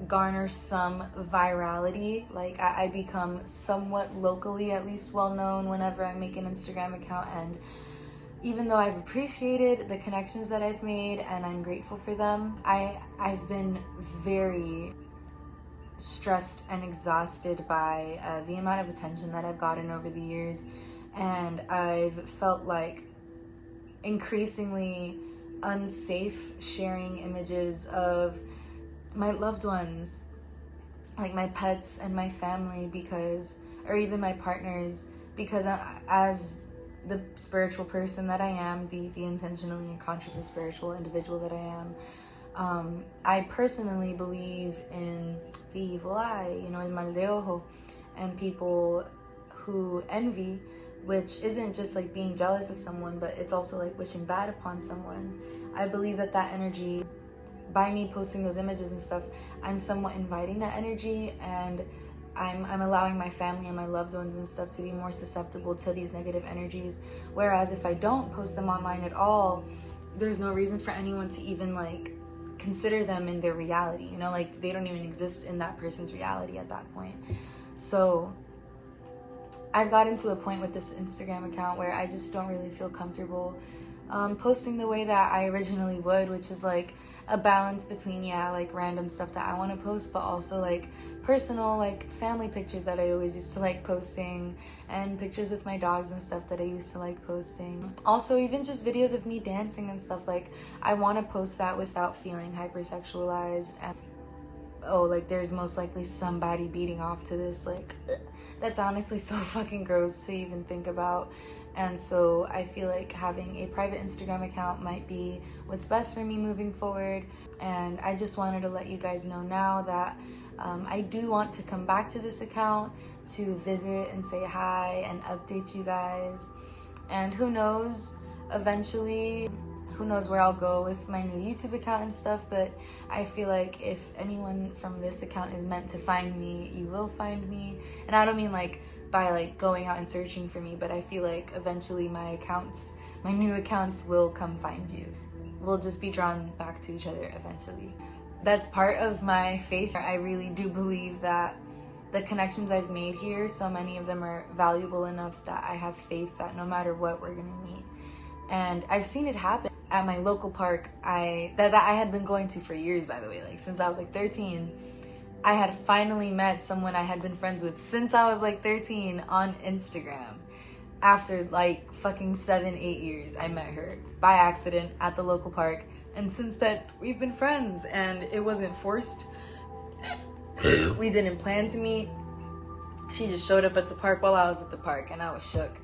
garner some virality. Like I become somewhat locally at least well known whenever I make an Instagram account, and even though I've appreciated the connections that I've made and I'm grateful for them, I've been very stressed and exhausted by the amount of attention that I've gotten over the years, and I've felt like increasingly unsafe sharing images of my loved ones, like my pets and my family, because, or even my partners, because as the spiritual person that I am, the intentionally and consciously spiritual individual that I am, I personally believe in the evil eye, you know, el mal de ojo, and people who envy, which isn't just like being jealous of someone, but it's also like wishing bad upon someone. I believe that that energy, by me posting those images and stuff, I'm somewhat inviting that energy, and I'm allowing my family and my loved ones and stuff to be more susceptible to these negative energies. Whereas if I don't post them online at all, there's no reason for anyone to even like consider them in their reality, you know, like they don't even exist in that person's reality at that point. So I've gotten to a point with this Instagram account where I just don't really feel comfortable posting the way that I originally would, which is like a balance between, yeah, like random stuff that I want to post, but also like personal, like family pictures that I always used to like posting, and pictures with my dogs and stuff that I used to like posting. Also, even just videos of me dancing and stuff, like I want to post that without feeling hypersexualized and oh, like there's most likely somebody beating off to this, like that's honestly so fucking gross to even think about. And so I feel like having a private Instagram account might be what's best for me moving forward. And I just wanted to let you guys know now that I do want to come back to this account to visit and say hi and update you guys. And who knows, eventually, who knows where I'll go with my new YouTube account and stuff, but I feel like if anyone from this account is meant to find me, you will find me. And I don't mean like by like going out and searching for me, but I feel like eventually my new accounts will come find you. We'll just be drawn back to each other eventually. That's part of my faith. I really do believe that the connections I've made here, so many of them are valuable enough that I have faith that no matter what, we're gonna meet. And I've seen it happen at my local park that I had been going to for years, by the way, like since I was like 13. I had finally met someone I had been friends with since I was like 13 on Instagram. After like fucking 7-8 years, I met her by accident at the local park, and since that we've been friends, and it wasn't forced. We didn't plan to meet. She just showed up at the park while I was at the park, and I was shook.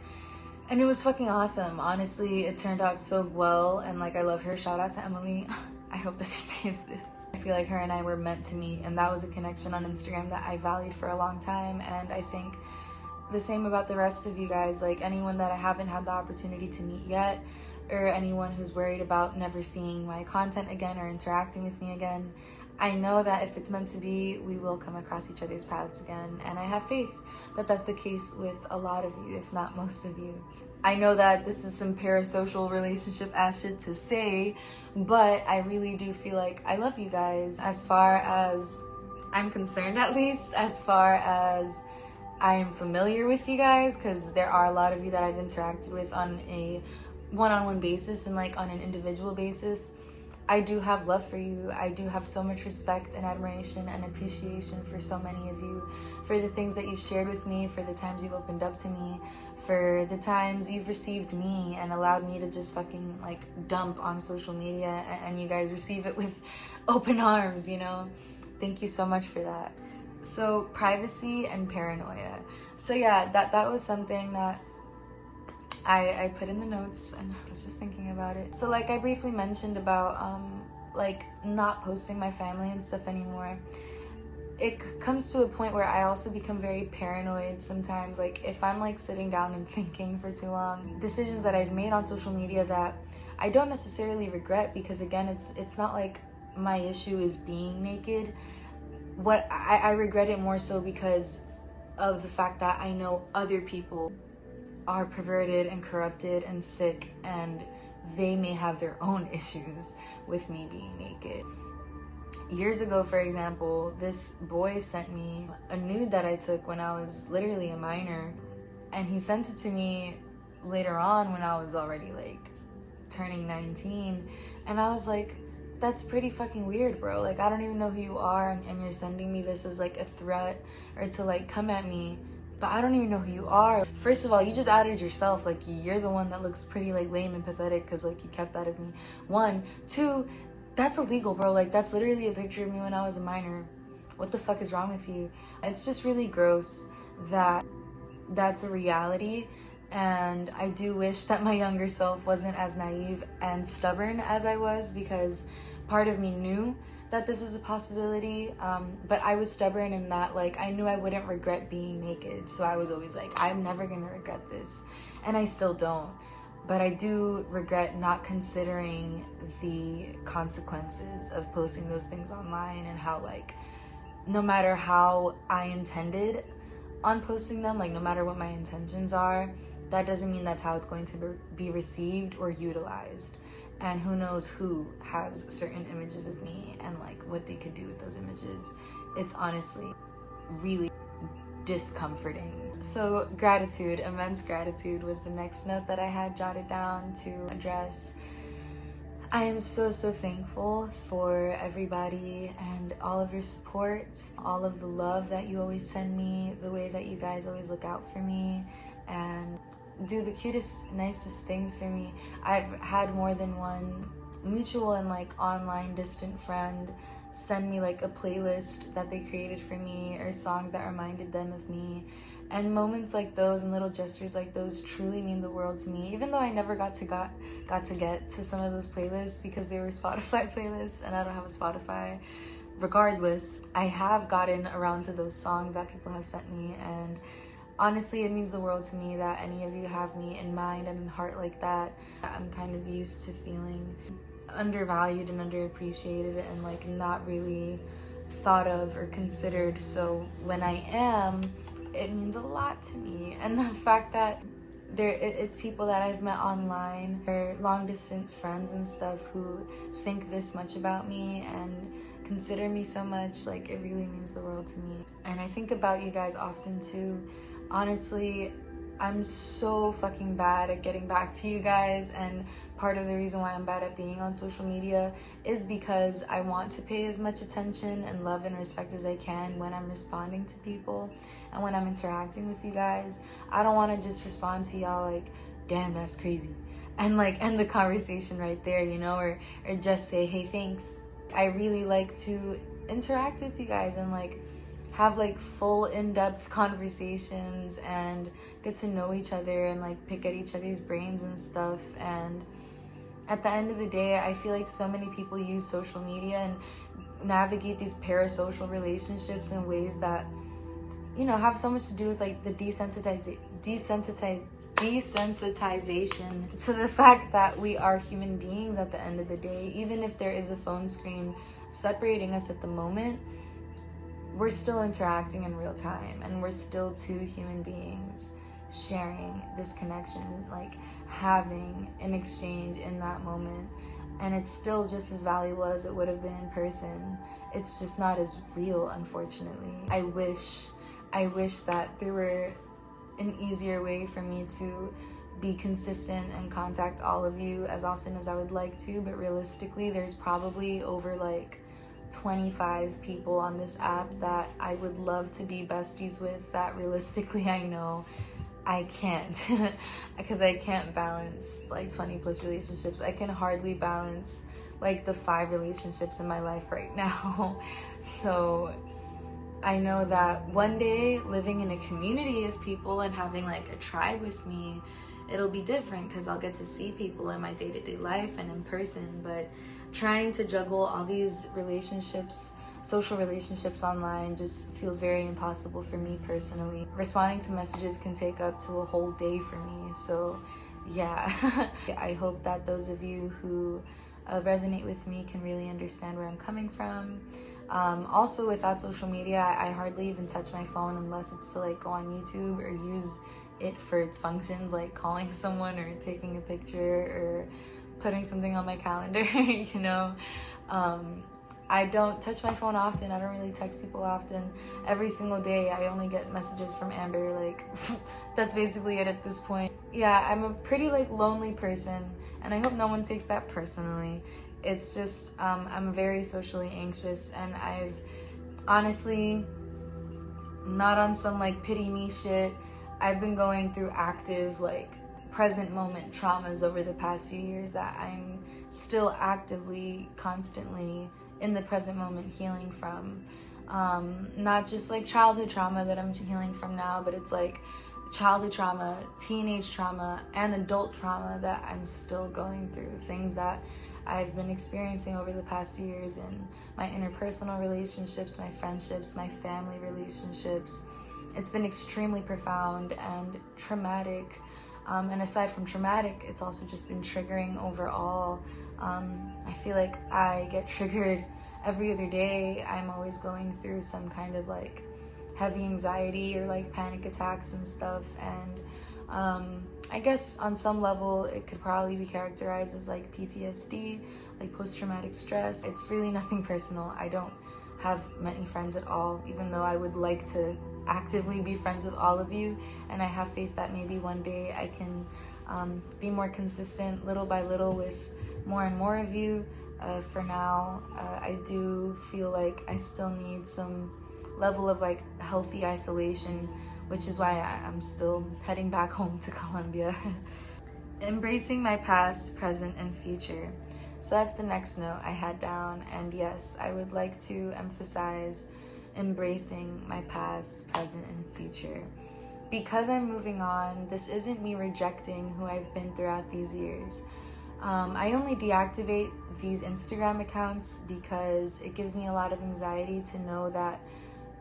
And it was fucking awesome. Honestly, it turned out so well, and like I love her. Shout out to Emily. I hope that she sees this. I feel like her and I were meant to meet, and that was a connection on Instagram that I valued for a long time. And I think the same about the rest of you guys. Like anyone that I haven't had the opportunity to meet yet, or anyone who's worried about never seeing my content again or interacting with me again, I know that if it's meant to be, we will come across each other's paths again, and I have faith that that's the case with a lot of you, if not most of you. I know that this is some parasocial relationship ass shit to say, but I really do feel like I love you guys, as far as I'm concerned, at least, as far as I am familiar with you guys, because there are a lot of you that I've interacted with on a one-on-one basis and like on an individual basis. I do have love for you. I do have so much respect and admiration and appreciation for so many of you, for the things that you've shared with me, for the times you've opened up to me, for the times you've received me and allowed me to just fucking like dump on social media, and you guys receive it with open arms, you know? Thank you so much for that. So privacy and paranoia. So yeah, that was something that I put in the notes, and I was just thinking about it. So like I briefly mentioned about like not posting my family and stuff anymore. It comes to a point where I also become very paranoid sometimes. Like if I'm like sitting down and thinking for too long, decisions that I've made on social media that I don't necessarily regret, because again, it's not like my issue is being naked. What I regret it more so because of the fact that I know other people are perverted and corrupted and sick, and they may have their own issues with me being naked. Years ago, for example, this boy sent me a nude that I took when I was literally a minor, and he sent it to me later on when I was already like turning 19, and I was like, that's pretty fucking weird, bro. Like, I don't even know who you are, and you're sending me this as like a threat or to like come at me, but I don't even know who you are. First of all, you just outed yourself. Like, you're the one that looks pretty like lame and pathetic because like you kept that of me. 1, 2, that's illegal, bro. Like, that's literally a picture of me when I was a minor. What the fuck is wrong with you? It's just really gross that that's a reality. And I do wish that my younger self wasn't as naive and stubborn as I was, because part of me knew that this was a possibility, but I was stubborn in that like I knew I wouldn't regret being naked, so I was always like, I'm never gonna regret this, and I still don't. But I do regret not considering the consequences of posting those things online, and how like no matter how I intended on posting them, like no matter what my intentions are, that doesn't mean that's how it's going to be received or utilized. And who knows who has certain images of me and like what they could do with those images. It's honestly really discomforting. So gratitude, immense gratitude was the next note that I had jotted down to address. I am so thankful for everybody and all of your support, all of the love that you always send me, the way that you guys always look out for me and do the cutest, nicest things for me. I've had more than one mutual and like online distant friend send me like a playlist that they created for me, or songs that reminded them of me. And moments like those and little gestures like those truly mean the world to me, even though I never got to get to some of those playlists because they were Spotify playlists and I don't have a Spotify. Regardless, I have gotten around to those songs that people have sent me, and honestly, it means the world to me that any of you have me in mind and in heart like that. I'm kind of used to feeling undervalued and underappreciated and like not really thought of or considered. So when I am, it means a lot to me. And the fact that it's people that I've met online or long distance friends and stuff who think this much about me and consider me so much, like it really means the world to me. And I think about you guys often too. Honestly, I'm so fucking bad at getting back to you guys, and part of the reason why I'm bad at being on social media is because I want to pay as much attention and love and respect as I can when I'm responding to people and when I'm interacting with you guys. I don't want to just respond to y'all like, damn, that's crazy, and like end the conversation right there, you know, or just say, hey, thanks. I really like to interact with you guys and like have like full in-depth conversations and get to know each other and like pick at each other's brains and stuff. And at the end of the day, I feel like so many people use social media and navigate these parasocial relationships in ways that, you know, have so much to do with like the desensitization to the fact that we are human beings at the end of the day. Even if there is a phone screen separating us at the moment, we're still interacting in real time, and we're still two human beings sharing this connection, like having an exchange in that moment. And it's still just as valuable as it would have been in person. It's just not as real, unfortunately. I wish that there were an easier way for me to be consistent and contact all of you as often as I would like to, but realistically, there's probably over like 25 people on this app that I would love to be besties with, that realistically I know I can't, because I can't balance like 20 plus relationships. I can hardly balance like the 5 relationships in my life right now. So I know that one day, living in a community of people and having like a tribe with me, it'll be different because I'll get to see people in my day-to-day life and in person. But trying to juggle all these relationships, social relationships online, just feels very impossible for me personally. Responding to messages can take up to a whole day for me. So yeah, I hope that those of you who resonate with me can really understand where I'm coming from. Also, without social media, I hardly even touch my phone unless it's to like go on YouTube or use it for its functions, like calling someone or taking a picture or putting something on my calendar. You know, I don't touch my phone often. I don't really text people often. Every single day I only get messages from Amber, like that's basically it at this point. Yeah, I'm a pretty like lonely person, and I hope no one takes that personally. It's just I'm very socially anxious, and I've honestly, not on some like pity me shit, I've been going through active like present moment traumas over the past few years that I'm still actively, constantly in the present moment healing from. Not just like childhood trauma that I'm healing from now, but it's like childhood trauma, teenage trauma, and adult trauma that I'm still going through. Things that I've been experiencing over the past few years in my interpersonal relationships, my friendships, my family relationships. It's been extremely profound and traumatic. And aside from traumatic, it's also just been triggering overall. I feel like I get triggered every other day. I'm always going through some kind of like heavy anxiety or like panic attacks and stuff. And I guess on some level it could probably be characterized as like PTSD, like post-traumatic stress. It's really nothing personal. I don't have many friends at all, even though I would like to actively be friends with all of you, and I have faith that maybe one day I can be more consistent little by little with more and more of you. For now, I do feel like I still need some level of like healthy isolation, which is why I'm still heading back home to Colombia. Embracing my past, present, and future. So that's the next note I had down, and yes, I would like to emphasize embracing my past, present, and future. Because I'm moving on, this isn't me rejecting who I've been throughout these years. I only deactivate these Instagram accounts because it gives me a lot of anxiety to know that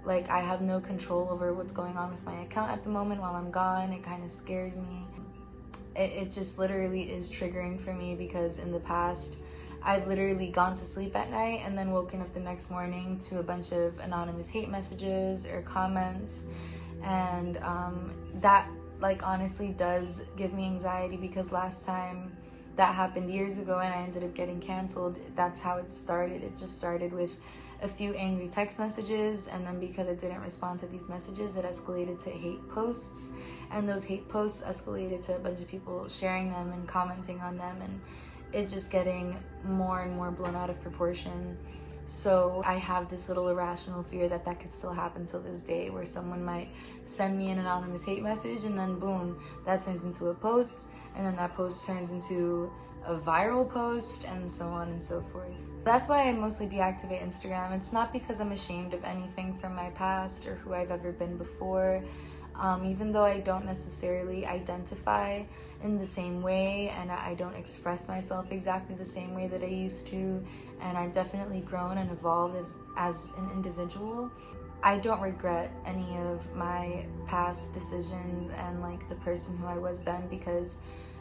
like I have no control over what's going on with my account at the moment while I'm gone. It kind of scares me. It just literally is triggering for me, because in the past I've literally gone to sleep at night and then woken up the next morning to a bunch of anonymous hate messages or comments, and that like honestly does give me anxiety, because last time that happened years ago and I ended up getting canceled. That's how it started. It just started with a few angry text messages, and then because I didn't respond to these messages, it escalated to hate posts, and those hate posts escalated to a bunch of people sharing them and commenting on them, and it just getting more and more blown out of proportion. So I have this little irrational fear that that could still happen till this day, where someone might send me an anonymous hate message and then boom, that turns into a post, and then that post turns into a viral post, and so on and so forth. That's why I mostly deactivate Instagram. It's not because I'm ashamed of anything from my past or who I've ever been before. Even though I don't necessarily identify in the same way, and I don't express myself exactly the same way that I used to, and I've definitely grown and evolved as an individual. I don't regret any of my past decisions and like the person who I was then, because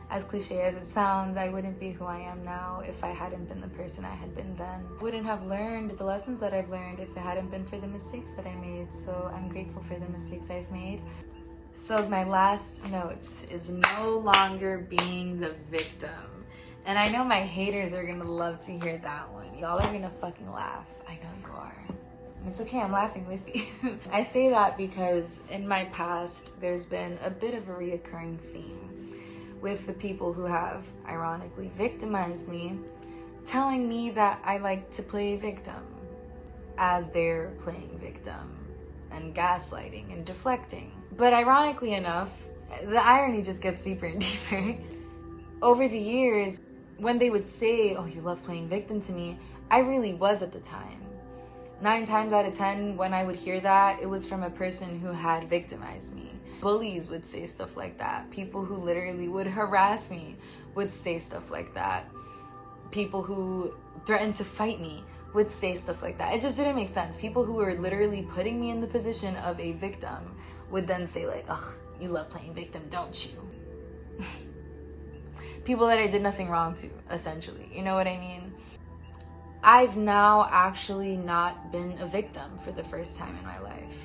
as cliche as it sounds, I wouldn't be who I am now if I hadn't been the person I had been then. I wouldn't have learned the lessons that I've learned if it hadn't been for the mistakes that I made. So I'm grateful for the mistakes I've made. So my last note is no longer being the victim. And I know my haters are gonna love to hear that one. Y'all are gonna fucking laugh. I know you are. And it's okay, I'm laughing with you. I say that because in my past, there's been a bit of a reoccurring theme with the people who have, ironically, victimized me, telling me that I like to play victim as they're playing victim, and gaslighting and deflecting. But ironically enough, the irony just gets deeper and deeper. Over the years, when they would say, oh, you love playing victim to me, I really was at the time. 9 times out of 10, when I would hear that, it was from a person who had victimized me. Bullies would say stuff like that. People who literally would harass me would say stuff like that. People who threatened to fight me would say stuff like that. It just didn't make sense. People who were literally putting me in the position of a victim would then say like, ugh, you love playing victim, don't you? People that I did nothing wrong to, essentially. You know what I mean? I've now actually not been a victim for the first time in my life.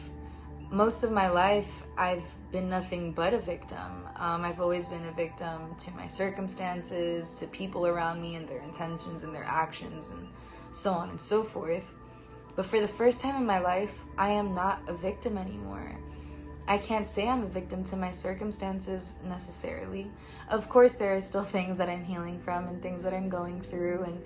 Most of my life, I've been nothing but a victim. I've always been a victim to my circumstances, to people around me and their intentions and their actions and so on and so forth. But for the first time in my life, I am not a victim anymore. I can't say I'm a victim to my circumstances necessarily. Of course, there are still things that I'm healing from and things that I'm going through, and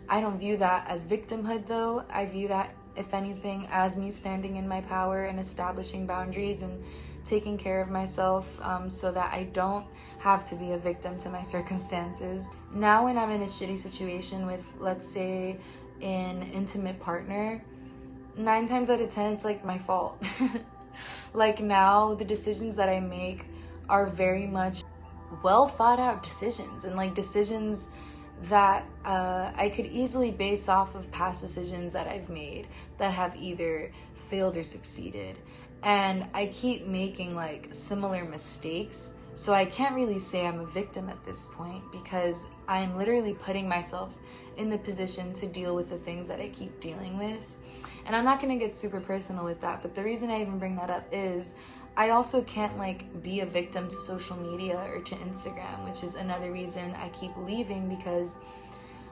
I don't view that as victimhood though. I view that, if anything, as me standing in my power and establishing boundaries and taking care of myself so that I don't have to be a victim to my circumstances. Now when I'm in a shitty situation with, let's say, an intimate partner, 9 times out of 10, it's like my fault. Like now the decisions that I make are very much well thought out decisions, and like decisions that I could easily base off of past decisions that I've made that have either failed or succeeded. And I keep making like similar mistakes, so I can't really say I'm a victim at this point, because I'm literally putting myself in the position to deal with the things that I keep dealing with. And I'm not gonna get super personal with that, but the reason I even bring that up is I also can't like be a victim to social media or to Instagram, which is another reason I keep leaving, because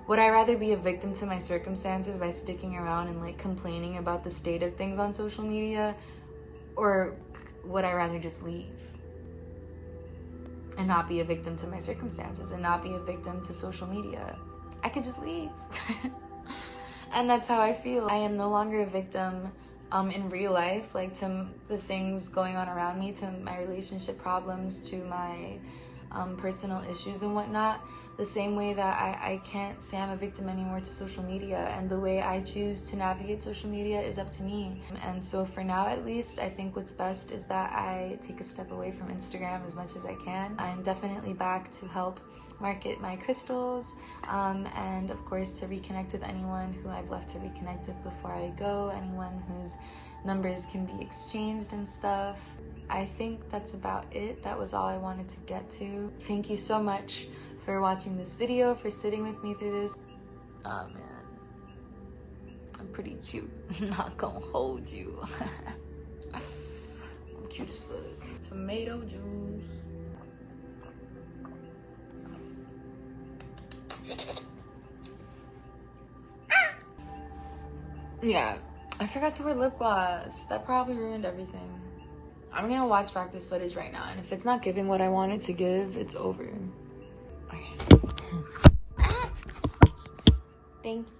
would I rather be a victim to my circumstances by sticking around and like complaining about the state of things on social media, or would I rather just leave and not be a victim to my circumstances and not be a victim to social media? I could just leave. And that's how I feel. I am no longer a victim in real life, like to the things going on around me, to my relationship problems, to my personal issues and whatnot, the same way that I can't say I'm a victim anymore to social media, and the way I choose to navigate social media is up to me. And so for now, at least, I think what's best is that I take a step away from Instagram as much as I can. I'm definitely back to help market my crystals, and of course to reconnect with anyone who I've left to reconnect with before I go, anyone whose numbers can be exchanged and stuff. I think that's about it. That was all I wanted to get to. Thank you so much for watching this video, for sitting with me through this. Oh man, I'm pretty cute. Not gonna hold you. I'm cute as fuck. Tomato juice. Yeah, I forgot to wear lip gloss. That probably ruined everything. I'm gonna watch back this footage right now, and if it's not giving what I want it to give, it's over. Okay. Thanks.